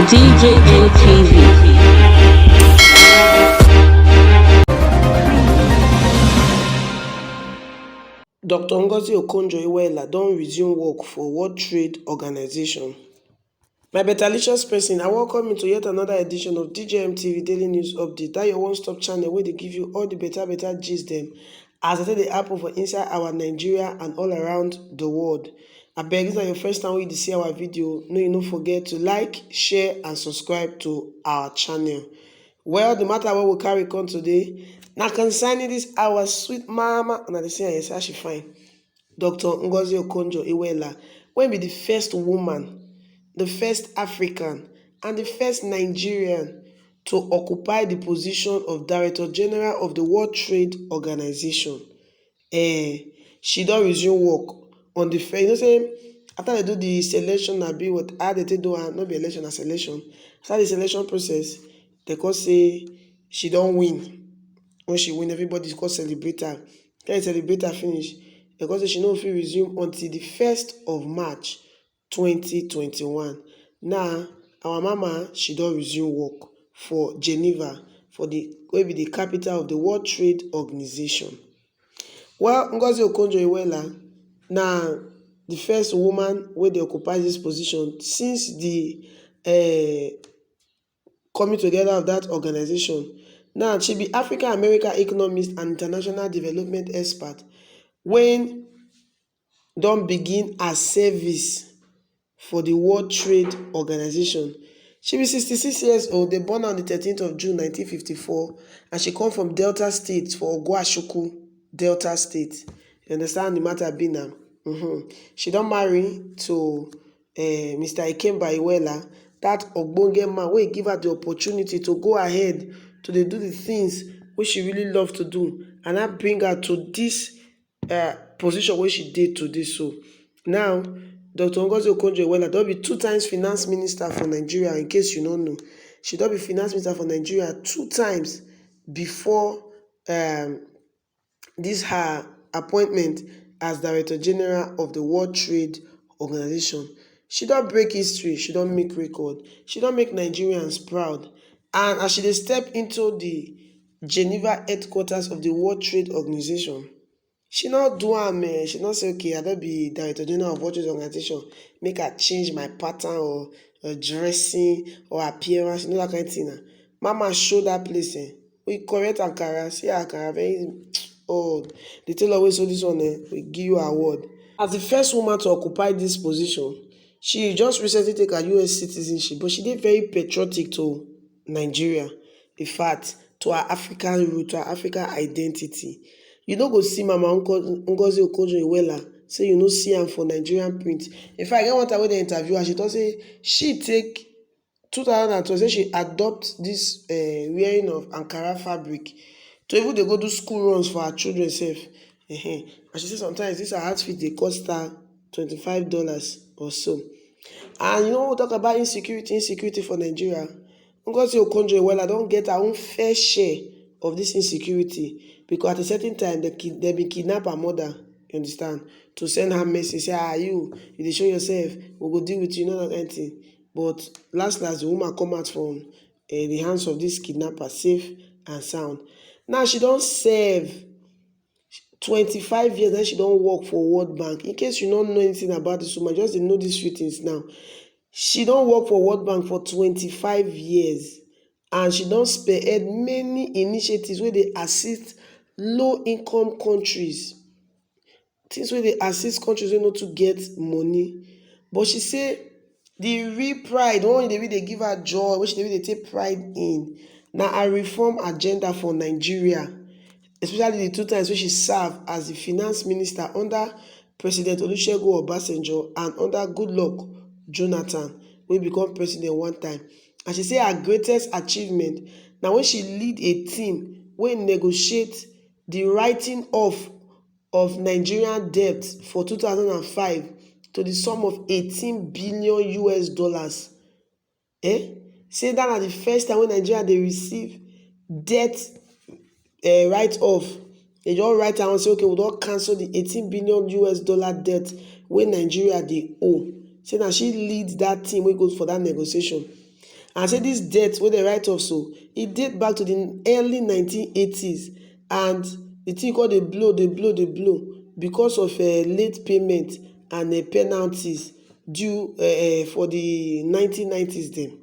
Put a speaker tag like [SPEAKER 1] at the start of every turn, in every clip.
[SPEAKER 1] DJM TV.
[SPEAKER 2] Dr. Okonjo-Iweala don resume work for World Trade Organization. My betalicious person, I welcome you to yet another edition of DJM TV Daily News Update. That your one-stop channel where they give you all the better gist them as they dey happen for inside our Nigeria and all around the world. I beg, this is your first time you see our video. No, you don't forget to like, share, and subscribe to our channel. Well, the matter what we carry on today, now concerning this our sweet mama, and they say yes, she fine. Dr. Okonjo-Iweala, when be the first woman, the first African, and the first Nigerian to occupy the position of Director General of the World Trade Organization. She don resume work on the first, you know, say after they do the selection, I be what how they do and not be election and selection. After the selection process, they call say she don't win. When she win, everybody is called celebrate her. Can celebrate her finish? Because she no fit resume until the 1st of March 2021. Now, our mama, she don resume work for Geneva, for the will be the capital of the World Trade Organization. Well, Ngozi Okonjo-Iweala, now the first woman where they occupy this position since the coming together of that organization. Now, she be African American economist and international development expert when don begin her service for the World Trade Organization. She be 66 years old. They born on the 13th of June 1954, and she come from Delta State for Ogwashuku, Delta State. You understand the matter be now? She don marry to Mr. Iweala, that ogbonge man wey give her the opportunity to go ahead to dey do the things which she really love to do, and that bring her to this position where she did today. So now, Dr. Ngozi Okonjo-Iweala don be 2 times finance minister for Nigeria. In case you don't know, she don be finance minister for Nigeria 2 times before this her appointment as Director General of the World Trade Organization. She don break history, she don make record, she don make Nigerians proud. And as she dey step into the Geneva headquarters of the World Trade Organization, she not do am, she not say, okay, I don't be Director General of World Trade Organization, make her change my pattern or dressing or appearance, you know, that kind of thing. Mama show that place, we correct Ankara, see Ankara very old. The tailor wey sew this one, we give you award. As the first woman to occupy this position, she just recently take her US citizenship, but she did very patriotic to Nigeria. In fact, to her African root, to her African identity. You no go see Mama Ngozi Okonjo-Iweala say you no see am for Nigerian print. In fact, I get one time when they interview her, she don say she take 2012, say she adopt this wearing of Ankara fabric to even dey go do school runs for her children sef. And she say sometimes this her outfit dey cost her $25 or so. And you know, when we talk about insecurity for Nigeria, Ngozi Okonjo-Iweala don get her own fair share of this insecurity, because at a certain time they been kidnap her mother, you understand, to send her message, say, you dey show yourself, we go deal with you, know that anything. But last the woman come out from the hands of this kidnapper safe and sound. Now she don serve 25 years, then she don't work for World Bank. In case you don't know anything about this woman, just know these few things now. She don't work for World Bank for 25 years, and she don't spearhead many initiatives where they assist low-income countries. Things where they assist countries where not to get money. But she say the real pride, the one they give her joy, which they take pride in, now a reform agenda for Nigeria. Especially the 2 times when she served as the finance minister under President Olusegun Obasanjo and under Goodluck Jonathan, wey become president 1 time. And she say her greatest achievement now when she lead a team wey negotiate the writing off of Nigerian debt for 2005 to the sum of $18 billion. Say that na the first time when Nigeria they receive debt write off. They just write down and say, okay, we don't cancel the $18 billion debt when Nigeria they owe. Say that she leads that team wey goes for that negotiation. and say dis debt wey dem write off so e date back to the early 1980s, and the thing come dey blow because of late payment and penalties due for the 1990s dem,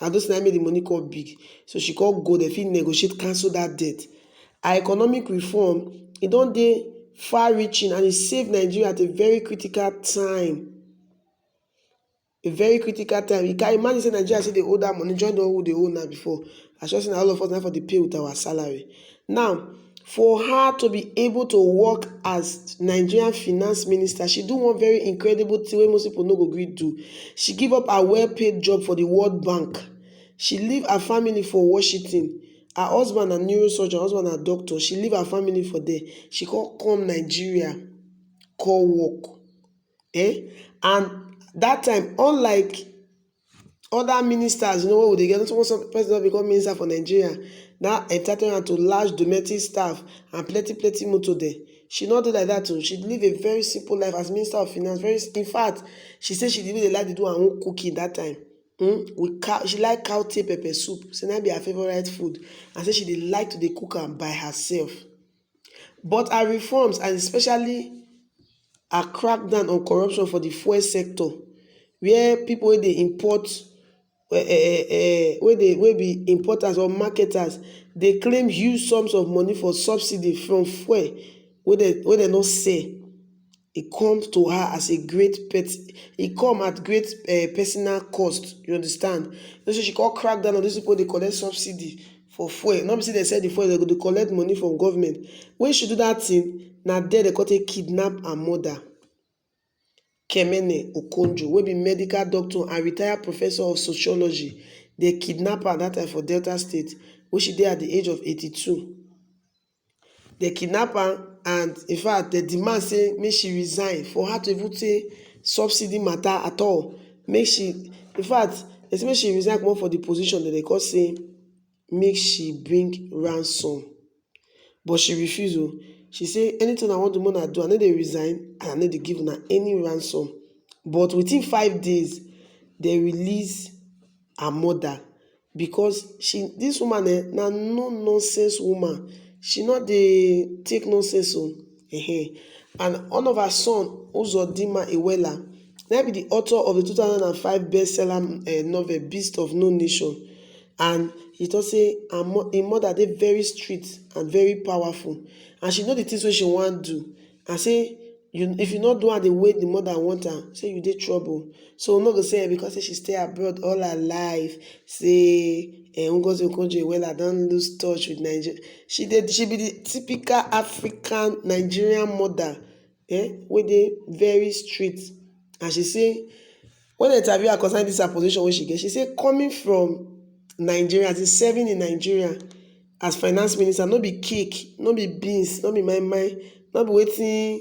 [SPEAKER 2] and those na make the money come big. So she come go, dem fit negotiate cancel that debt. Her economic reform e don dey far reaching, and e save Nigeria at a very critical time. You can imagine say Nigeria still dey owe that money, join the one who dey owe now before. I sure say na all of us na for dey pay with our salary. Now, for her to be able to work as Nigerian finance minister, she do one very incredible thing wey most people no go gree do. She give up her well-paid job for the World Bank. She leave her family for Washington. Her husband na neurosurgeon, husband na doctor. She leave her family for there. She come Nigeria, come work. And that time, unlike other ministers, wey we dey get, some person don become minister for Nigeria, now entitle am to large domestic staff and plenty motor there. She no do like that o. She live a very simple life as minister of finance. In fact, she say she even dey like to do her own cooking that time. With cow, she like cow tail pepper soup, say na be her favourite food, and say she dey like to dey cook am by herself. But her reforms, and especially her crackdown on corruption for the fuel sector, where people wey dey import, wey be importers or marketers, dey claim huge sums of money for subsidy from fuel wey dem no sell. E come to her as a great at great personal cost. You understand? So she come crack down on those people dey collect subsidy for fuel. No be say dem sell the fuel, dem go dey collect money from government. When she do that thing, na there dem come take kidnap her mother, Kemene Okonjo, wey be medical doctor and retired professor of sociology. They kidnap her that time for Delta State, wey she dey at the age of 82. They kidnap her, and in fact, they demand say make she resign for her to even say subsidy matter at all. Make she, in fact, they say make she resign comot for the position. That they call say make she bring ransom, but she refuse. She say anything I want the money I do, I no dey resign, and I no dey give una any ransom. But within 5 days, they release her mother, because this woman na no nonsense woman. She not dey take nonsense. And one of her son, Okonjo-Iweala, na be the author of the 2005 bestseller novel Beast of No Nation. And he thought say her mother dey very strict and very powerful, and she know the things wey she wan do, and say if you not do her the way the mother want her, say you dey trouble. So no go say because say she stay abroad all her life, say Okonjo-Iweala don lose touch with Nigeria. She be the typical African Nigerian mother, wey dey very strict. And she say, when they interview her concerning this her position wey she get, she say coming from Nigeria, as in serving in Nigeria as finance minister, no be cake, no be beans, no be my, no be wetin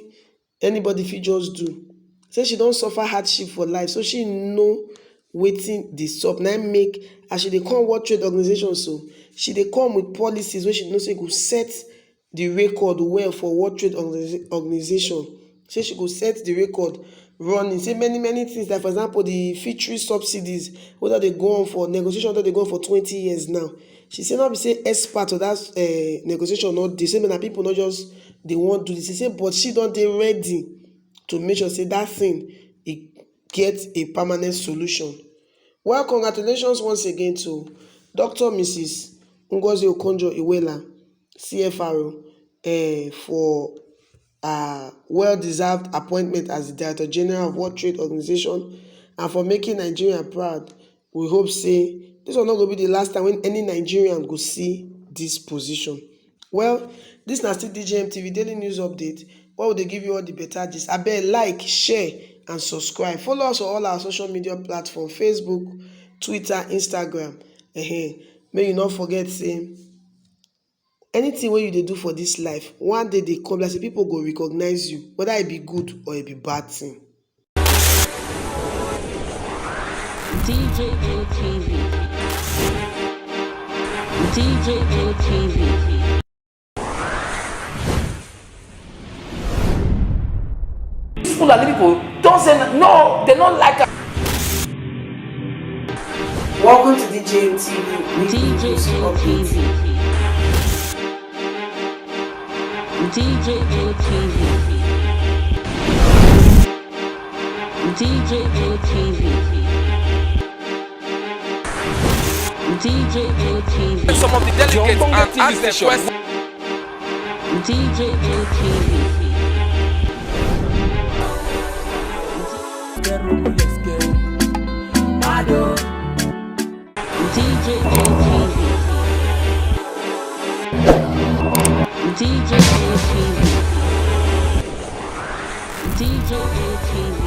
[SPEAKER 2] anybody fit just do. Say she don suffer hardship for life, so she know wetin dey sup. Na make as she dey come World Trade Organization, so she dey come with policies wey she know say go set the record well for World Trade Organization. Say she go set the record running. Say many things, like for example the fishery subsidies, whether they go on for negotiation, whether they go on for 20 years now. She say not be say expert of that negotiation, not the same, na people not just they want to do this. She say, but she don't dey ready to make sure say that thing it gets a permanent solution. Well, congratulations once again to Dr. Mrs. Ngozi Okonjo-Iweala, CFRO, for well-deserved appointment as the Director General of World Trade Organization, and for making Nigeria proud. We hope say this will not go be the last time when any Nigerian go see this position. Well, this na still DJM TV daily news update. Why would they give you all the better gist? Abeg like, share, and subscribe. Follow us on all our social media platforms: Facebook, Twitter, Instagram. May you not forget say anything wey you dey do for this life, one day they come, like say people go recognize you, whether it be good or it be bad thing.
[SPEAKER 1] DJM TV. DJM TV.
[SPEAKER 3] People are people don't say no, they don't like her.
[SPEAKER 2] Welcome to DJM TV.
[SPEAKER 1] DJM TV. DJM TV. DJM TV. DJM TV.
[SPEAKER 3] Some of the delegates and ask their questions.
[SPEAKER 1] DJM TV. DJ ATV. DJ ATV.